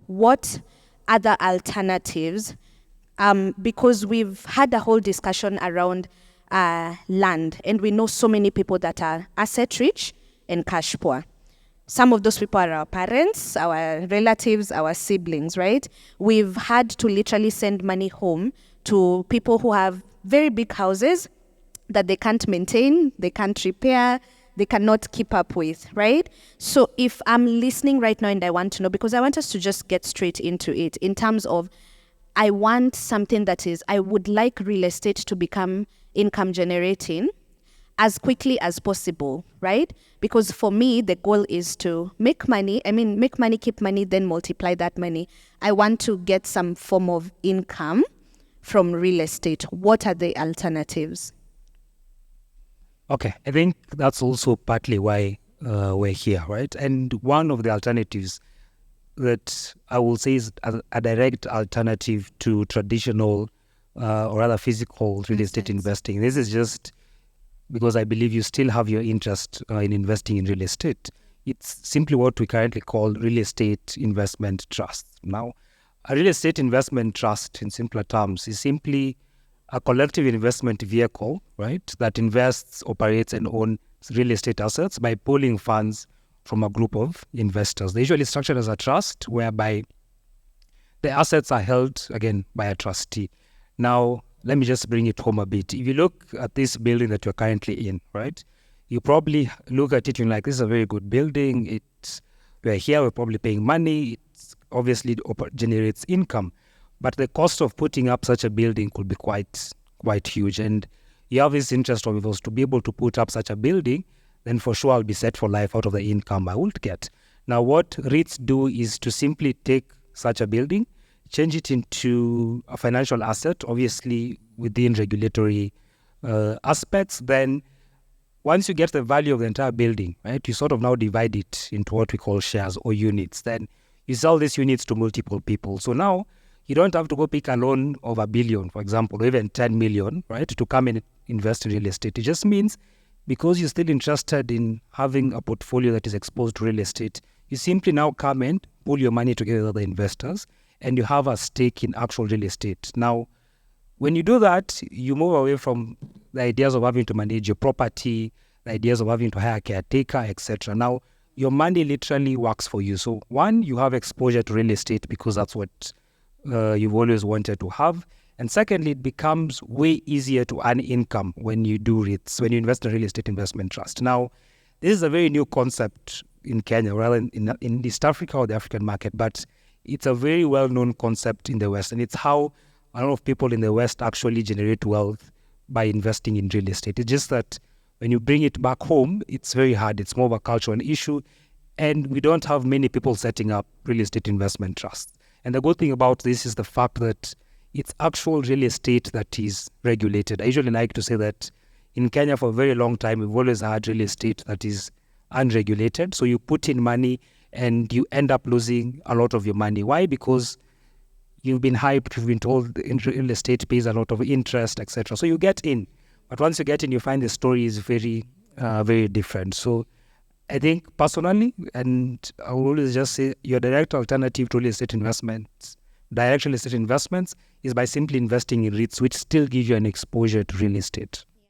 what other alternatives, because we've had a whole discussion around land, and we know so many people that are asset rich and cash poor. Some of those people are our parents, our relatives, our siblings, right? We've had to literally send money home to people who have very big houses that they can't maintain, they can't repair, they cannot keep up with, right? So if I'm listening right now and I want to know, because I want us to just get straight into it in terms of, I want something that is, I would like real estate to become income generating as quickly as possible, right? Because for me, the goal is to make money, keep money, then multiply that money. I want to get some form of income from real estate. What are the alternatives? Okay, I think that's also partly why we're here, right? And one of the alternatives that I will say is a direct alternative to traditional or rather physical real estate investing. This is just because I believe you still have your interest in investing in real estate. It's simply what we currently call real estate investment trust. Now, a real estate investment trust, in simpler terms, is simply a collective investment vehicle, right, that invests, operates, and owns real estate assets by pooling funds from a group of investors. They're usually structured as a trust, whereby the assets are held, again, by a trustee. Now, let me just bring it home a bit. If you look at this building that you're currently in, right, you probably look at it and like, this is a very good building. We're here, we're probably paying money. It obviously generates income. But the cost of putting up such a building could be quite huge. And you have this interest of us to be able to put up such a building, then for sure I'll be set for life out of the income I would get. Now, what REITs do is to simply take such a building, change it into a financial asset, obviously within regulatory aspects. Then once you get the value of the entire building, right, you sort of now divide it into what we call shares or units. Then you sell these units to multiple people. So now you don't have to go pick a loan of $1 billion, for example, or even 10 million, right, to come and invest in real estate. It just means because you're still interested in having a portfolio that is exposed to real estate, you simply now come and pull your money together with other investors, and you have a stake in actual real estate. Now, when you do that, you move away from the ideas of having to manage your property, the ideas of having to hire a caretaker, etc. Now, your money literally works for you. So, one, you have exposure to real estate because that's what you've always wanted to have. And secondly, it becomes way easier to earn income when you do REITs, when you invest in a real estate investment trust. Now, this is a very new concept in Kenya, rather in East Africa or the African market, but it's a very well-known concept in the West, and it's how a lot of people in the West actually generate wealth by investing in real estate. It's just that when you bring it back home, it's very hard. It's more of a cultural issue, and we don't have many people setting up real estate investment trusts. And the good thing about this is the fact that it's actual real estate that is regulated. I usually like to say that in Kenya for a very long time, we've always had real estate that is unregulated. So you put in money and you end up losing a lot of your money. Why? Because you've been hyped, you've been told real estate pays a lot of interest, etc. So you get in. But once you get in, you find the story is very, very different. So I think personally, and I will always just say, your direct alternative to real estate investments, direct real estate investments, is by simply investing in REITs, which still give you an exposure to real estate.